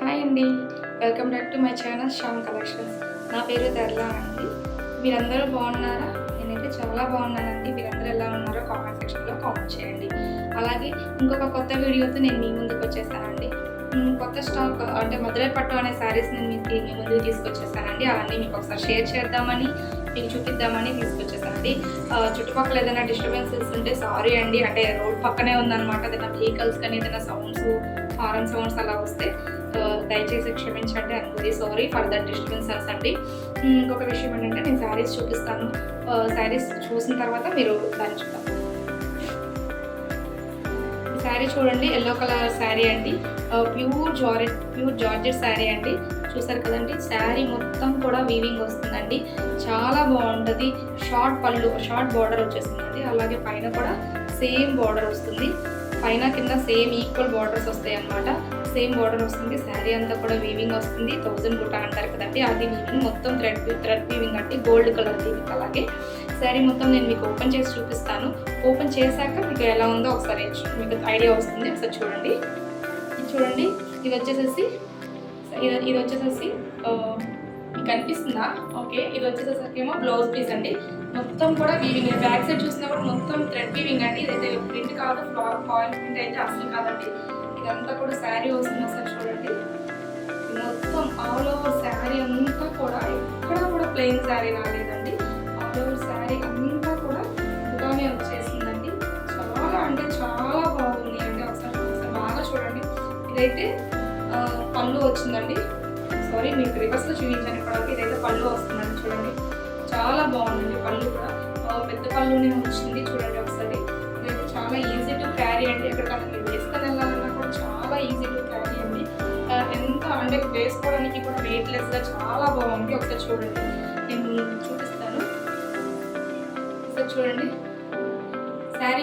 Hi అండి, welcome back to my channel Shyam collections. నా పేరు తెరలా అండి. మీరందరూ బాగున్నారా? నేనైతే చాలా బాగున్నానండి. మీరందరూ ఎలా ఉన్నారో కామెంట్ సెక్షన్లో కామెంట్ చేయండి. అలాగే ఇంకొక కొత్త వీడియోతో నేను మీ ముందుకు వచ్చేసానండి. కొత్త స్టాక్ అంటే మధురై పట్టు అనే శారీస్ నేను మీ ముందుకు తీసుకొచ్చేసానండి. అవన్నీ మీకు ఒకసారి షేర్ చేద్దామని, మీకు చూపిద్దామని తీసుకొచ్చేసానండి. చుట్టుపక్కల ఏదైనా డిస్టర్బెన్సెస్ ఉంటే సారీ అండి. అంటే రోడ్ పక్కనే ఉందన్నమాట. ఏదైనా వెహికల్స్ కానీ ఏదైనా సౌండ్స్, హారన్ సౌండ్స్ అలా వస్తే దయచేసి క్షమించండి. అనుకుంది సారీ ఫర్ దట్ డిస్టర్బెన్సెస్ అండి. ఇంకొక విషయం ఏంటంటే నేను శారీస్ చూపిస్తాను. శారీస్ చూసిన తర్వాత మీరు దాన్ని చూద్దాం. శారీ చూడండి, ఎల్లో కలర్ శారీ అండి. ప్యూర్ జార్జెట్ శారీ అండి. చూసారు కదండి, శారీ మొత్తం కూడా వీవింగ్ వస్తుందండి. చాలా బాగుంటుంది. షార్ట్ బార్డర్ వచ్చేస్తుందండి. అలాగే పైన కూడా సేమ్ బార్డర్ వస్తుంది. పైన కింద సేమ్ ఈక్వల్ బార్డర్స్ వస్తాయి అన్నమాట. సేమ్ బార్డర్ వస్తుంది. శారీ అంతా కూడా వీవింగ్ వస్తుంది. 1000 బుట్ట అంటారు కదండి, అది వీవింగ్ మొత్తం థ్రెడ్ వీవింగ్ అంటే గోల్డ్ కలర్ వీవింగ్. అలాగే శారీ మొత్తం నేను మీకు ఓపెన్ చేసి చూపిస్తాను. ఓపెన్ చేశాక మీకు ఎలా ఉందో ఒకసారి మీకు ఐడియా వస్తుంది. ఒకసారి చూడండి. ఇది వచ్చేసేసి మీకు కనిపిస్తుందా? ఓకే, ఇది వచ్చేసరికి ఏమో బ్లౌజ్ పీస్ అండి. మొత్తం కూడా వీవింగ్. బ్యాక్ సైడ్ చూసినా కూడా మొత్తం థ్రెడ్ వీవింగ్ అండి. ఇదైతే ప్రింట్ కాదు, ఫాయిల్ ప్రింట్ అయితే అసలు కాదండి. ఇదంతా కూడా శారీ వస్తుంది. ఒకసారి చూడండి, మొత్తం ఆల్ ఓవర్ శారీ అంతా కూడా ఎక్కడ కూడా ప్లెయిన్ శారీ రాలేదండి. ఆల్ ఓవర్ శారీ అంతా కూడా బుటానే వచ్చేసిందండి. చాలా అంటే చాలా బాగుంది అండి. ఒకసారి బాగా చూడండి. ఇదైతే పళ్ళు వచ్చిందండి. సారీ, మీకు రివర్స్లో చూపించాను ఇప్పటివరకు. ఇదైతే పళ్ళు వస్తుందండి. చూడండి, చాలా బాగుందండి. పళ్ళు కూడా పెద్ద పళ్ళునే వచ్చింది. చూడండి ఒకసారి. ఇదైతే చాలా ఈజీ టు క్యారీ అండి. ఎక్కడికైనా మీరు వేసుకొని వెళ్ళాలన్నా కూడా చాలా ఈజీ టు క్యారీ అండి. ఎంత అంటే వేసుకోవడానికి కూడా వెయిట్లెస్గా చాలా బాగుంది. ఒకసారి చూడండి, నేను చూపిస్తాను. ఒకసారి చూడండి, శారీ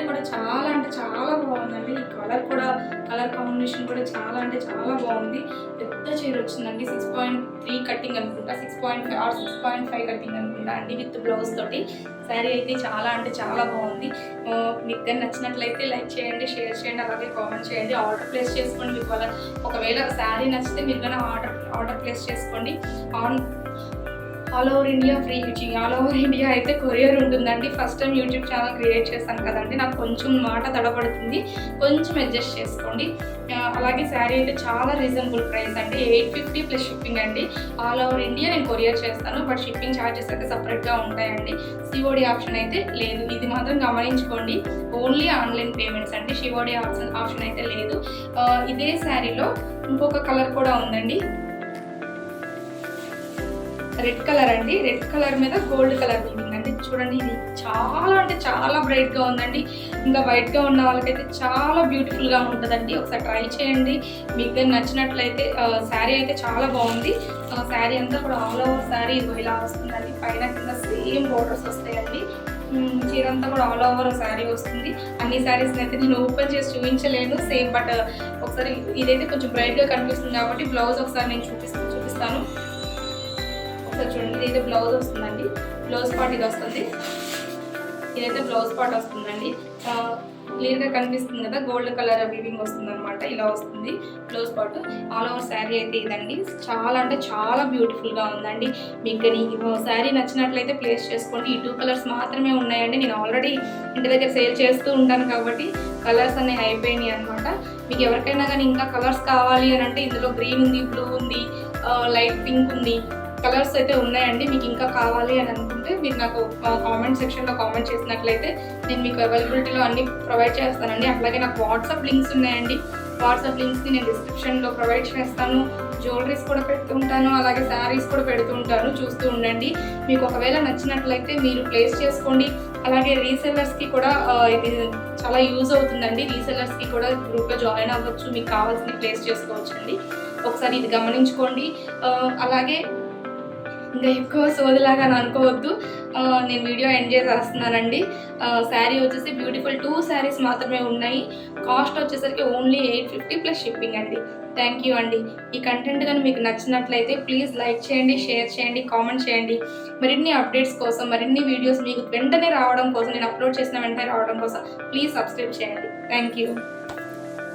కూడా చాలా అంటే చాలా బాగుందండి. ఈ కలర్ కాంబినేషన్ కూడా చాలా అంటే చాలా బాగుంది. పెద్ద చీర వచ్చిందండి. 6.3 కట్టింగ్ అనుకుంటా, 6.5 ఆర్ 6.5 కట్టింగ్ అనుకుంటా అండి, విత్ బ్లౌజ్ తోటి. శారీ అయితే చాలా అంటే చాలా బాగుంది. మీకు కానీ నచ్చినట్లయితే లైక్ చేయండి, షేర్ చేయండి, అలాగే కామెంట్ చేయండి. ఆర్డర్ ప్లేస్ చేసుకోండి. మీకు ఒకవేళ శారీ నచ్చితే మీరు కానీ ఆర్డర్ ప్లేస్ చేసుకోండి. All over India free using. All over India అయితే కొరియర్ ఉంటుందండి. First time YouTube channel create చేశాను కదండి, నాకు కొంచెం మాట తడబడుతుంది, కొంచెం అడ్జస్ట్ చేసుకోండి. అలాగే శారీ అయితే చాలా రీజనబుల్ ప్రైస్ అండి. 850 ప్లస్ షిప్పింగ్ అండి. ఆల్ ఓవర్ ఇండియా నేను కొరియర్ చేస్తాను, బట్ షిప్పింగ్ ఛార్జెస్ అయితే సపరేట్గా ఉంటాయండి. సిఓడి ఆప్షన్ అయితే లేదు, ఇది మాత్రం గమనించుకోండి. ఓన్లీ ఆన్లైన్ పేమెంట్స్ అండి, సిఓడి ఆప్షన్ అయితే లేదు. ఇదే శారీలో ఇంకొక కలర్ కూడా ఉందండి, రెడ్ కలర్ అండి. రెడ్ కలర్ మీద గోల్డ్ కలర్ వీవింగ్ అండి. చూడండి, ఇది చాలా అంటే చాలా బ్రైట్గా ఉందండి. ఇంకా వైట్గా ఉన్న వాళ్ళకైతే చాలా బ్యూటిఫుల్గా ఉంటుందండి. ఒకసారి ట్రై చేయండి. మీకు నచ్చినట్లయితే. శారీ అయితే చాలా బాగుంది. శారీ అంతా కూడా ఆల్ ఓవర్ శారీ ఇలా వస్తుందండి. పైన కింద సేమ్ బోర్డర్స్ వస్తాయండి. చీర అంతా కూడా ఆల్ ఓవర్ శారీ వస్తుంది. అన్ని శారీస్ అయితే నేను ఓపెన్ చేసి చూపించలేను సేమ్, బట్ ఒకసారి ఇదైతే కొంచెం బ్రైట్గా కనిపిస్తుంది కాబట్టి బ్లౌజ్ ఒకసారి నేను చూపిస్తాను. చూడండి, ఇదైతే బ్లౌజ్ వస్తుందండి. బ్లౌజ్ పార్ట్ ఇది వస్తుంది. ఇదైతే బ్లౌజ్ పార్ట్ వస్తుందండి. క్లియర్గా కనిపిస్తుంది కదా, గోల్డ్ కలర్ వీవింగ్ వస్తుంది అనమాట. ఇలా వస్తుంది blouse part. All over sari అయితే ఇదండి. చాలా అంటే చాలా బ్యూటిఫుల్గా ఉందండి. మీకు శారీ నచ్చినట్లయితే ప్లేస్ చేసుకోండి. ఈ 2 కలర్స్ మాత్రమే ఉన్నాయండి. నేను ఆల్రెడీ ఇంటి దగ్గర సేల్ చేస్తూ ఉంటాను కాబట్టి కలర్స్ అన్నీ అయిపోయినాయి అనమాట. మీకు ఎవరికైనా కానీ ఇంకా కలర్స్ కావాలి అని అంటే ఇందులో గ్రీన్ ఉంది, బ్లూ ఉంది, లైట్ పింక్ ఉంది, కలర్స్ అయితే ఉన్నాయండి. మీకు ఇంకా కావాలి అని అనుకుంటే మీరు నాకు కామెంట్ సెక్షన్లో కామెంట్ చేసినట్లయితే నేను మీకు అవైలబిలిటీలో అన్ని ప్రొవైడ్ చేస్తానండి. అట్లాగే నాకు వాట్సాప్ లింక్స్ ఉన్నాయండి. వాట్సాప్ లింక్స్ని నేను డిస్క్రిప్షన్లో ప్రొవైడ్ చేస్తాను. జ్యువెలరీస్ కూడా పెడుతుంటాను, అలాగే శారీస్ కూడా పెడుతుంటాను, చూస్తూ ఉండండి. మీకు ఒకవేళ నచ్చినట్లయితే మీరు ప్లేస్ చేసుకోండి. అలాగే రీసెల్లర్స్కి కూడా ఇది చాలా యూజ్ అవుతుందండి. రీసెల్లర్స్కి కూడా గ్రూప్లో జాయిన్ అవ్వచ్చు, మీకు కావాల్సింది ప్లేస్ చేసుకోవచ్చు అండి. ఒకసారి ఇది గమనించుకోండి. అలాగే ఇంకా ఎక్కువ సోదిలాగా అనుకోవద్దు, నేను వీడియో ఎండ్ చేసేస్తున్నానండి. శారీ వచ్చేసి బ్యూటిఫుల్ 2 శారీస్ మాత్రమే ఉన్నాయి. కాస్ట్ వచ్చేసరికి ఓన్లీ 850 ప్లస్ షిప్పింగ్ అండి. థ్యాంక్ యూ అండి. ఈ కంటెంట్ కానీ మీకు నచ్చినట్లయితే ప్లీజ్ లైక్ చేయండి, షేర్ చేయండి, కామెంట్ చేయండి. మరిన్ని అప్డేట్స్ కోసం, మరిన్ని వీడియోస్ మీకు వెంటనే రావడం కోసం, నేను అప్లోడ్ చేసిన వెంటనే రావడం కోసం ప్లీజ్ సబ్స్క్రైబ్ చేయండి. Thank you.